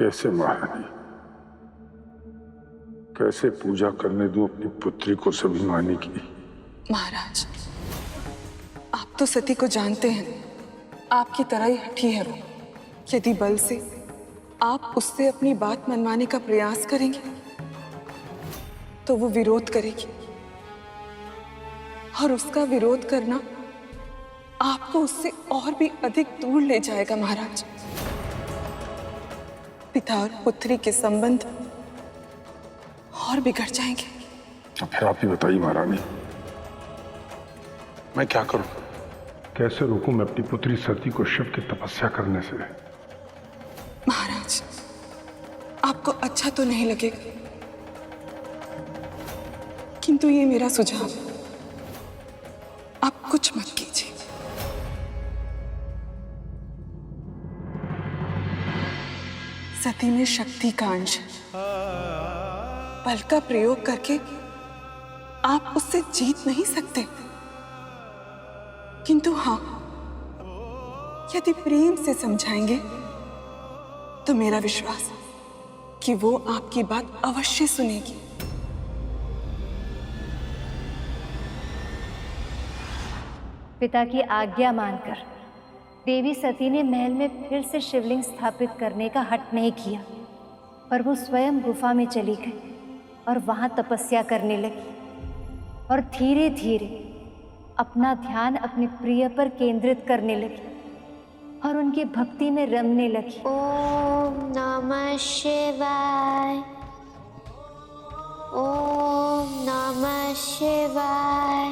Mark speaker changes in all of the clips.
Speaker 1: कैसे महारानी, कैसे पूजा करने दूं अपनी पुत्री को स्वाभिमानी की?
Speaker 2: महाराज, आप तो सती को जानते हैं, आपकी तरह ही हठी है वो। यदि बल से आप उससे अपनी बात मनवाने का प्रयास करेंगे तो वो विरोध करेगी, और उसका विरोध करना आपको उससे और भी अधिक दूर ले जाएगा महाराज। पिता और पुत्री के संबंध और बिगड़ जाएंगे।
Speaker 1: तो फिर आप ही बताइए महारानी, मैं क्या करूं? कैसे रोकूं मैं अपनी पुत्री सती को शिव की तपस्या करने से?
Speaker 2: महाराज, आपको अच्छा तो नहीं लगेगा, किंतु ये मेरा सुझाव है, आप कुछ मत कीजिए। सती में शक्ति का अंश है, बल का प्रयोग करके आप उससे जीत नहीं सकते, किंतु हाँ, यदि प्रेम से समझाएंगे तो मेरा विश्वास है कि वो आपकी बात अवश्य सुनेगी।
Speaker 3: पिता की आज्ञा मानकर देवी सती ने महल में फिर से शिवलिंग स्थापित करने का हठ नहीं किया, पर वो स्वयं गुफा में चली गई और वहां तपस्या करने लगी और धीरे धीरे अपना ध्यान अपने प्रिय पर केंद्रित करने लगी और उनकी भक्ति में रमने लगी।
Speaker 4: ओम नमः शिवाय, ओम नमः शिवाय,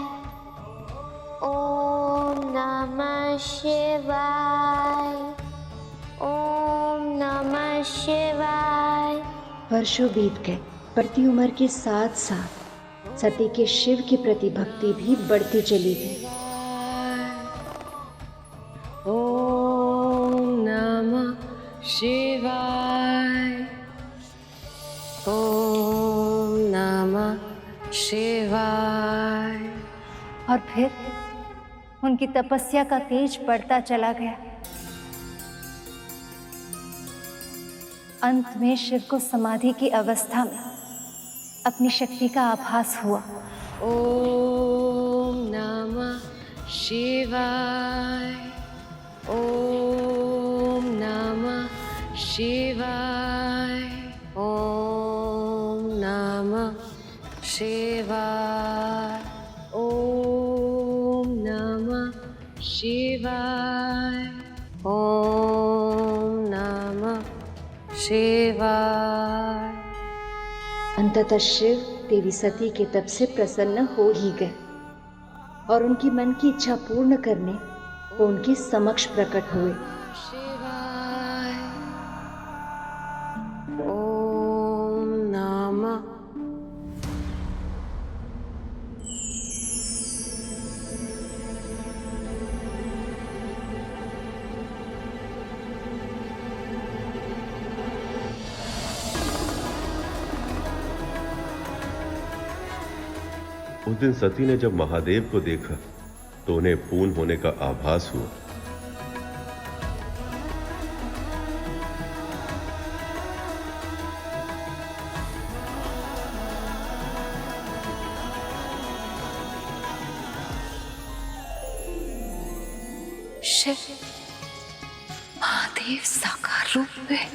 Speaker 4: ओम नमः शिवाय, ओम नमः शिवाय।
Speaker 5: वर्षों बीत गए। बढ़ती उम्र के साथ साथ सती के शिव के प्रति भक्ति भी बढ़ती चली गई।
Speaker 6: ओम नमः शिवाय, ओम नमः शिवाय।
Speaker 3: और फिर उनकी तपस्या का तेज बढ़ता चला गया। अंत में शिव को समाधि की अवस्था में अपनी शक्ति का आभास हुआ।
Speaker 6: ओम नमः शिवाय, ओम नमः शिवाय, ओम नमः शिवाय, ओम नमः शिवाय, ओम नमः शिवाय।
Speaker 5: अंततः शिव देवी सती के तप से प्रसन्न हो ही गए और उनकी मन की इच्छा पूर्ण करने वो उनके समक्ष प्रकट हुए।
Speaker 6: शिवाय, ओम नमः।
Speaker 7: उस दिन सती ने जब महादेव को देखा तो उन्हें पूर्ण होने का आभास हुआ।
Speaker 8: शिव महादेव साकार रूप में।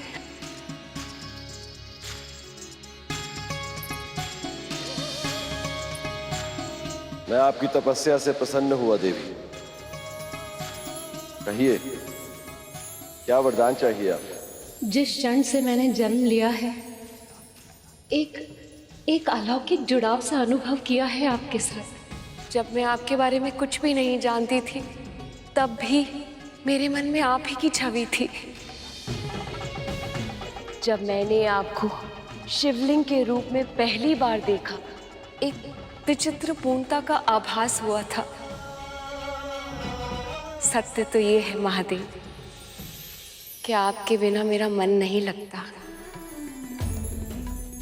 Speaker 9: मैं आपकी तपस्या से प्रसन्न हुआ देवी। कहिए, क्या वरदान चाहिए आपको?
Speaker 8: जिस क्षण से मैंने जन्म लिया है, एक अलौकिक जुड़ाव सा अनुभव किया है आपके साथ। जब मैं आपके बारे में कुछ भी नहीं जानती थी, तब भी मेरे मन में आप ही की छवि थी। जब मैंने आपको शिवलिंग के रूप में पहली बार देखा, एक विचित्र पूर्णता का आभास हुआ था। सत्य तो ये है महादेव कि आपके बिना मेरा मन नहीं लगता।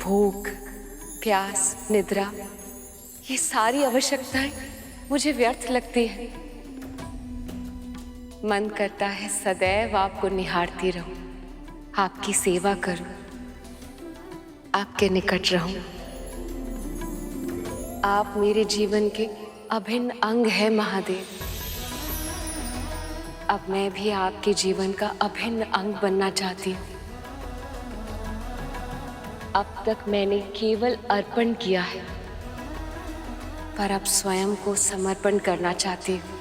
Speaker 8: भूख, प्यास, निद्रा, ये सारी आवश्यकताएं मुझे व्यर्थ लगती है। मन करता है सदैव आपको निहारती रहूं, आपकी सेवा करूं, आपके निकट रहूं। आप मेरे जीवन के अभिन्न अंग हैं महादेव। अब मैं भी आपके जीवन का अभिन्न अंग बनना चाहती हूँ। अब तक मैंने केवल अर्पण किया है, पर अब स्वयं को समर्पण करना चाहती हूँ।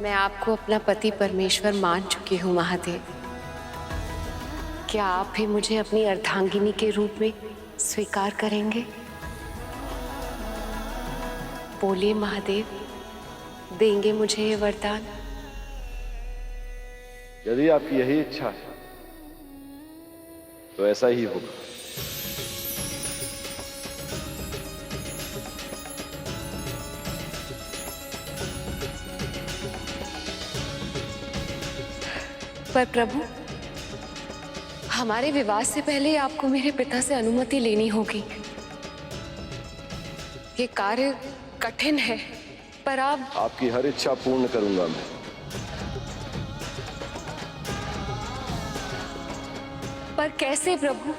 Speaker 8: मैं आपको अपना पति परमेश्वर मान चुकी हूँ महादेव। क्या आप भी मुझे अपनी अर्धांगिनी के रूप में स्वीकार करेंगे? बोलिए महादेव, देंगे मुझे ये वरदान?
Speaker 9: यदि आपकी यही इच्छा है तो ऐसा ही होगा।
Speaker 8: पर प्रभु, हमारे विवाह से पहले आपको मेरे पिता से अनुमति लेनी होगी। ये कार्य कठिन है, पर आप
Speaker 9: आपकी हर इच्छा पूर्ण करूंगा मैं।
Speaker 8: पर कैसे प्रभु?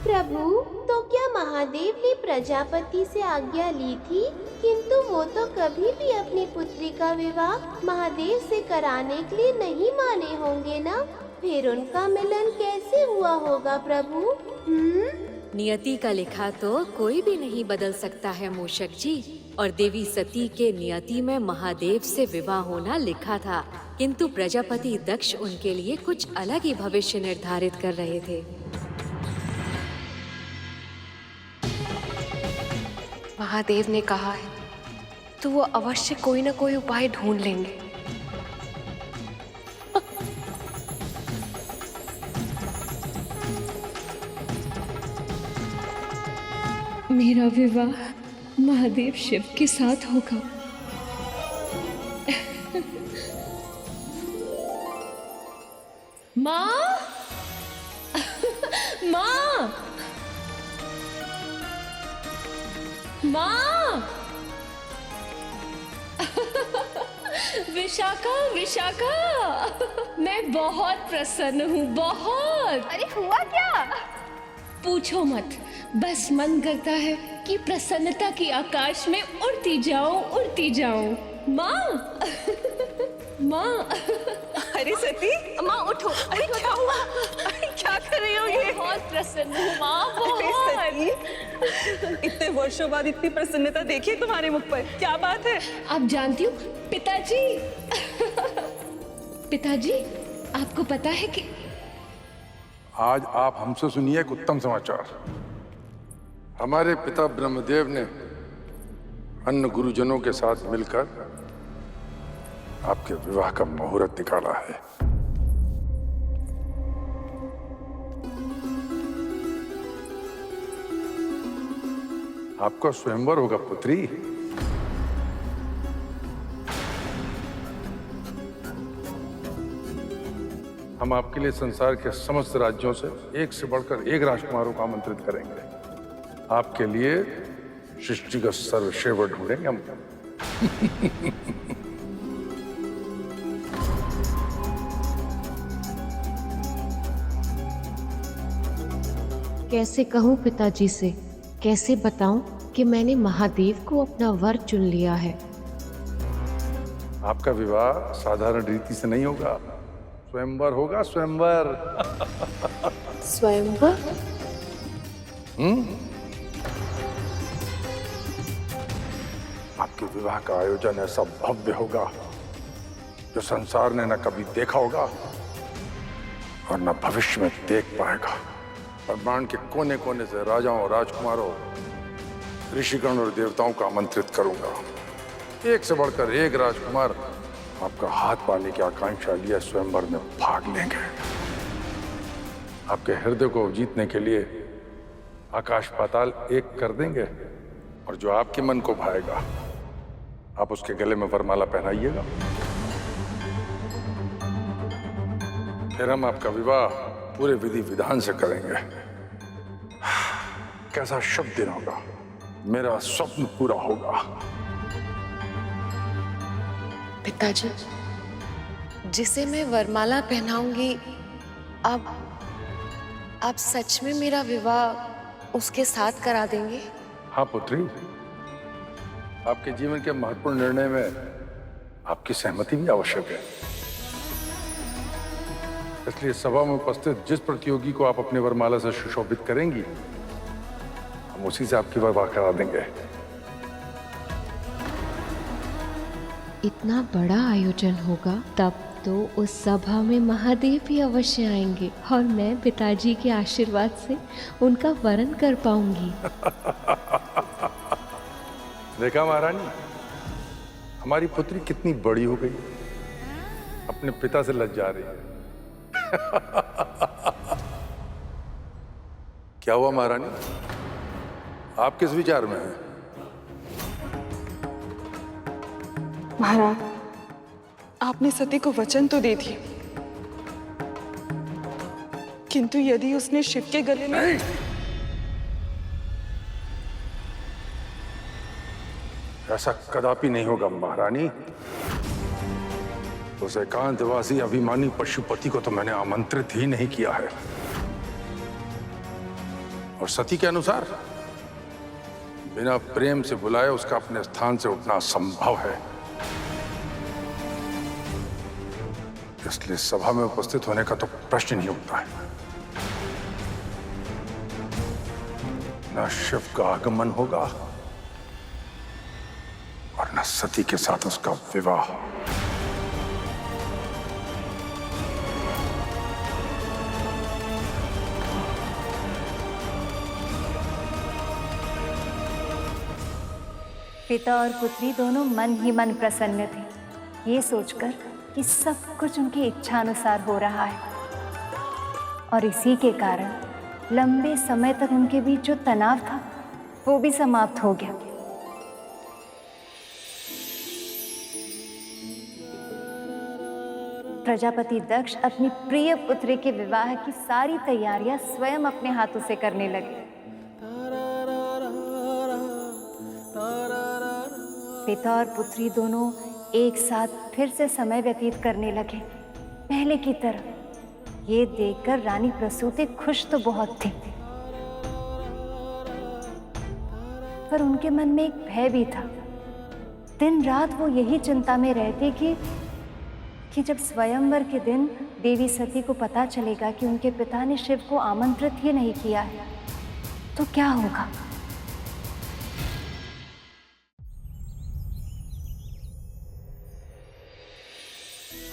Speaker 4: प्रभु, तो क्या महादेव ने प्रजापति से आज्ञा ली थी? किंतु वो तो कभी भी अपनी पुत्री का विवाह महादेव से कराने के लिए नहीं माने होंगे ना? फिर उनका मिलन कैसे हुआ होगा प्रभु?
Speaker 10: नियति का लिखा तो कोई भी नहीं बदल सकता है मूषक जी। और देवी सती के नियति में महादेव से विवाह होना लिखा था, किंतु प्रजापति दक्ष उनके लिए कुछ अलग ही भविष्य निर्धारित कर रहे थे।
Speaker 8: महादेव ने कहा है तो वो अवश्य कोई ना कोई उपाय ढूंढ लेंगे।
Speaker 11: मेरा विवाह महादेव शिव के साथ होगा। माँ, माँ, माँ, विशाखा, विशाखा, मैं बहुत प्रसन्न हूँ, बहुत।
Speaker 3: अरे हुआ क्या?
Speaker 11: पूछो मत, बस मन करता है कि प्रसन्नता की आकाश में उड़ती जाऊं, उड़ती जाऊं। माँ, माँ।
Speaker 2: अरे सती, माँ उठो। अरे क्या हुआ? अरे क्या कर रही हो ये?
Speaker 11: बहुत प्रसन्न हूँ माँ,
Speaker 2: अरे
Speaker 11: बहुत।
Speaker 2: सती, इतने वर्षों बाद इतनी प्रसन्नता देखी तुम्हारे मुख पर, क्या बात है?
Speaker 11: आप जानती हो पिताजी, पिताजी, आपको पता है कि
Speaker 1: आज आप हमसे सुनिए एक उत्तम समाचार। हमारे पिता ब्रह्मदेव ने अन्य गुरुजनों के साथ मिलकर आपके विवाह का मुहूर्त निकाला है। आपका स्वयंवर होगा पुत्री। हम आपके लिए संसार के समस्त राज्यों से एक से बढ़कर एक राजकुमारों को आमंत्रित करेंगे। आपके लिए सृष्टि का सर्वश्रेष्ठ ढूंढेंगे हम।
Speaker 6: कैसे कहूँ पिताजी से, कैसे बताऊं कि मैंने महादेव को अपना वर चुन लिया है।
Speaker 1: आपका विवाह साधारण रीति से नहीं होगा, स्वयंवर होगा, स्वयंवर।
Speaker 8: स्वयंवर?
Speaker 1: आपके विवाह का आयोजन ऐसा भव्य होगा जो संसार ने न कभी देखा होगा और न भविष्य में देख पाएगा। ब्रह्मांड के कोने कोने से राजाओं, राजकुमारों, ऋषिगण और देवताओं को आमंत्रित करूंगा। एक से बढ़कर एक राजकुमार आपका हाथ पाने की आकांक्षा लिए स्वयंवर में भाग लेंगे। आपके हृदय को जीतने के लिए आकाश पाताल एक कर देंगे और जो आपके मन को भाएगा आप उसके गले में वरमाला पहनाइएगा। फिर हम आपका विवाह पूरे विधि विधान से करेंगे। कैसा शुभ दिन होगा, मेरा स्वप्न पूरा होगा।
Speaker 8: पिताजी, जिसे मैं वरमाला पहनाऊंगी, अब आप सच में मेरा विवाह उसके साथ करा देंगे?
Speaker 1: हाँ पुत्री, आपके जीवन के महत्वपूर्ण निर्णय में आपकी सहमति भी आवश्यक है। इसलिए सभा में उपस्थित जिस प्रतियोगी को आप अपने वरमाला से सुशोभित करेंगी, हम उसी से आपकी विवाह करा देंगे।
Speaker 6: इतना बड़ा आयोजन होगा, तब तो उस सभा में महादेव भी अवश्य आएंगे और मैं पिताजी के आशीर्वाद से उनका वरण कर पाऊंगी।
Speaker 1: देखा महारानी, हमारी पुत्री कितनी बड़ी हो गई, अपने पिता से लज्जा रही है। क्या हुआ महारानी, आप किस विचार में हैं?
Speaker 2: महाराज, आपने सती को वचन तो दे दिया, किंतु यदि उसने शिव के गले में
Speaker 1: नहीं। ऐसा कदापि नहीं होगा महारानी। उस एकांतवासी अभिमानी पशुपति को तो मैंने आमंत्रित ही नहीं किया है। और सती के अनुसार बिना प्रेम से बुलाए उसका अपने स्थान से उठना असंभव है। इसलिए सभा में उपस्थित होने का तो प्रश्न नहीं उठता है। न शिव का आगमन होगा और न सती के साथ उसका विवाह।
Speaker 3: पिता और पुत्री दोनों मन ही मन प्रसन्न थे, ये सोचकर कि सब कुछ उनकी इच्छा अनुसार हो रहा है। और इसी के कारण लंबे समय तक उनके बीच जो तनाव था वो भी समाप्त हो गया। प्रजापति दक्ष अपनी प्रिय पुत्री के विवाह की सारी तैयारियां स्वयं अपने हाथों से करने लगे। पिता और पुत्री दोनों एक साथ फिर से समय व्यतीत करने लगे, पहले की तरह। ये देखकर रानी प्रसूति खुश तो बहुत थी, पर उनके मन में एक भय भी था। दिन रात वो यही चिंता में रहती कि जब स्वयंवर के दिन देवी सती को पता चलेगा कि उनके पिता ने शिव को आमंत्रित ही नहीं किया है, तो क्या होगा।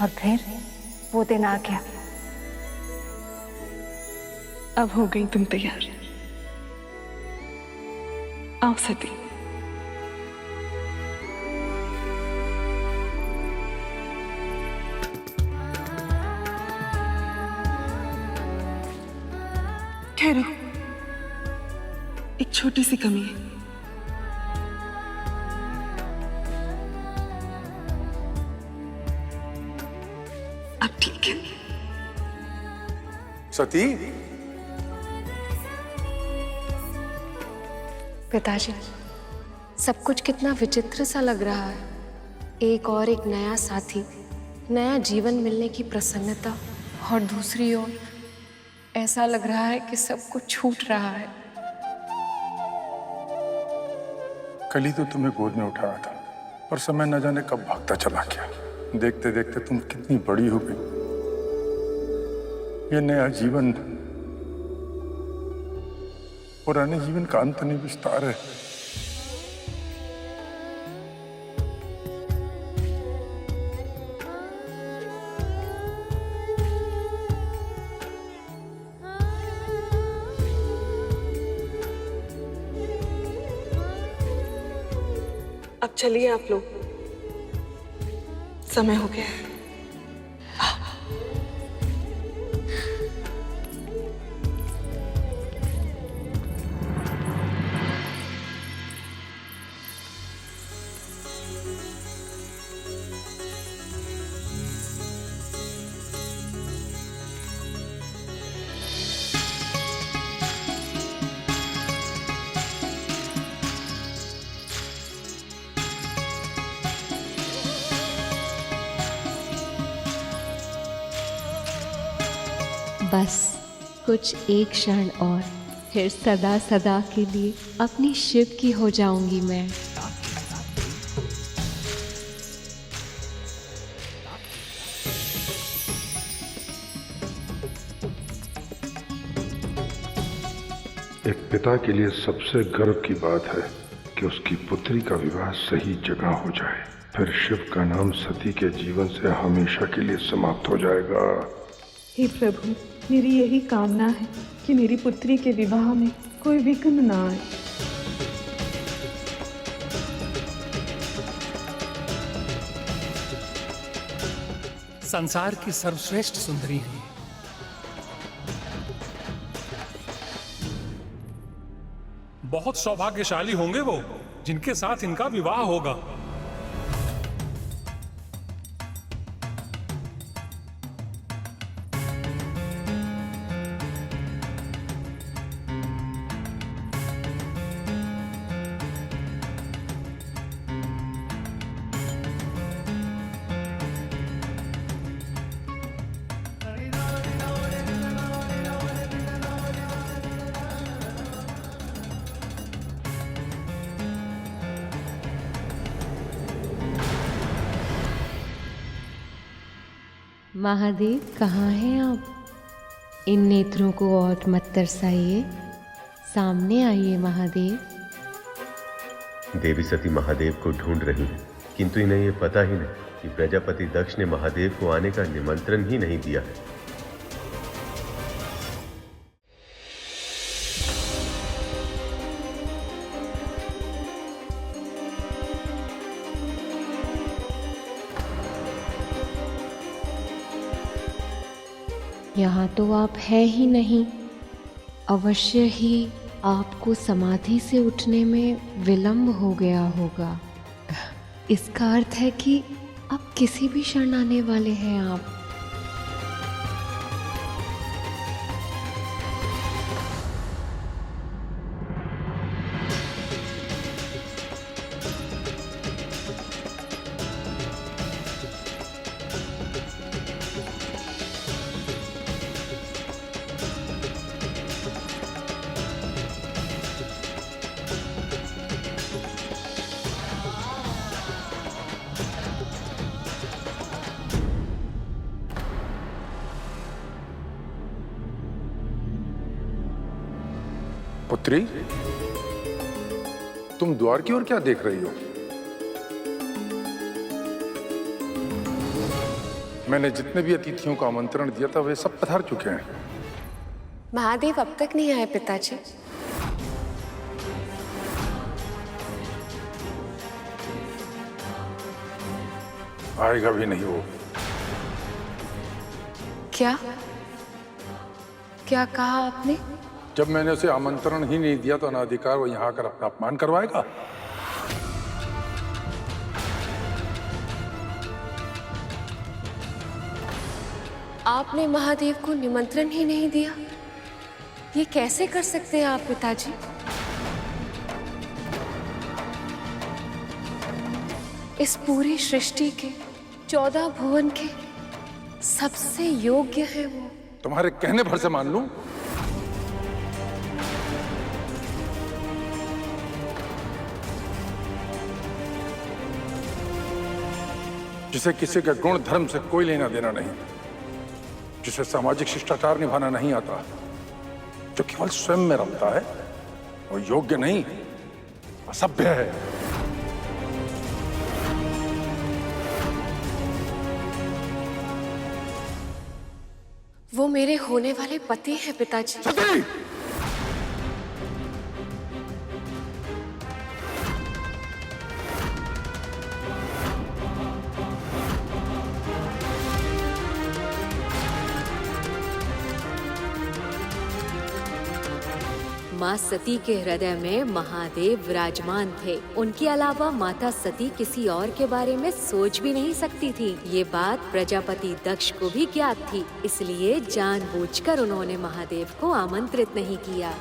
Speaker 3: और फिर वो दिन आ गया।
Speaker 2: अब हो गई तुम तैयार। आओ सती। ठहरो, एक छोटी सी कमी है। अब ठीक है।
Speaker 1: सती,
Speaker 8: पिताजी, सब कुछ कितना विचित्र सा लग रहा है। एक नया साथी, नया जीवन मिलने की प्रसन्नता, और दूसरी ओर ऐसा लग रहा है कि सब कुछ छूट रहा है।
Speaker 1: कल ही तो तुम्हें गोद में उठाया था, पर समय न जाने कब भागता चला गया। देखते देखते तुम कितनी बड़ी हो गई। ये नया जीवन पुराने जीवन का अंत नहीं, विस्तार है।
Speaker 2: अब चलिए आप लोग, समय हो गया है।
Speaker 6: बस कुछ एक क्षण और, फिर सदा सदा के लिए अपनी शिव की हो जाऊंगी मैं।
Speaker 1: एक पिता के लिए सबसे गर्व की बात है कि उसकी पुत्री का विवाह सही जगह हो जाए, फिर शिव का नाम सती के जीवन से हमेशा के लिए समाप्त हो जाएगा।
Speaker 2: हे प्रभु, मेरी यही कामना है कि मेरी पुत्री के विवाह में कोई विघ्न ना आए।
Speaker 12: संसार की सर्वश्रेष्ठ सुंदरी है। बहुत सौभाग्यशाली होंगे वो जिनके साथ इनका विवाह होगा।
Speaker 6: महादेव कहाँ हैं आप? इन नेत्रों को और मत तरसाइए, सामने आइए महादेव।
Speaker 7: देवी सती महादेव को ढूंढ रही है, किंतु इन्हें ये पता ही नहीं कि प्रजापति दक्ष ने महादेव को आने का निमंत्रण ही नहीं दिया है।
Speaker 6: यहाँ तो आप है ही नहीं। अवश्य ही आपको समाधि से उठने में विलंब हो गया होगा। इसका अर्थ है कि अब किसी भी क्षण आने वाले हैं आप।
Speaker 1: पुत्री, तुम द्वार की ओर क्या देख रही हो? मैंने जितने भी अतिथियों को आमंत्रण दिया था वे सब पधार चुके हैं।
Speaker 8: महादेव अब तक नहीं आए पिताजी।
Speaker 1: आएगा भी नहीं वो।
Speaker 8: क्या क्या कहा आपने?
Speaker 1: जब मैंने उसे आमंत्रण ही नहीं दिया तो अनाधिकार वो यहाँ आकर अपना अपमान करवाएगा।
Speaker 8: आपने महादेव को निमंत्रण ही नहीं दिया, ये कैसे कर सकते हैं आप पिताजी? इस पूरी सृष्टि के 14 भुवन के सबसे योग्य है वो।
Speaker 1: तुम्हारे कहने भर से मान लूं? जिसे किसी के गुण धर्म से कोई लेना देना नहीं, जिसे सामाजिक शिष्टाचार निभाना नहीं आता, जो केवल स्वयं में रमता है, वो योग्य नहीं, असभ्य है।
Speaker 8: वो मेरे होने वाले पति हैं पिताजी।
Speaker 1: सती!
Speaker 10: माँ सती के हृदय में महादेव विराजमान थे। उनके अलावा माता सती किसी और के बारे में सोच भी नहीं सकती थी। ये बात प्रजापति दक्ष को भी ज्ञात थी, इसलिए जानबूझकर उन्होंने महादेव को आमंत्रित नहीं किया।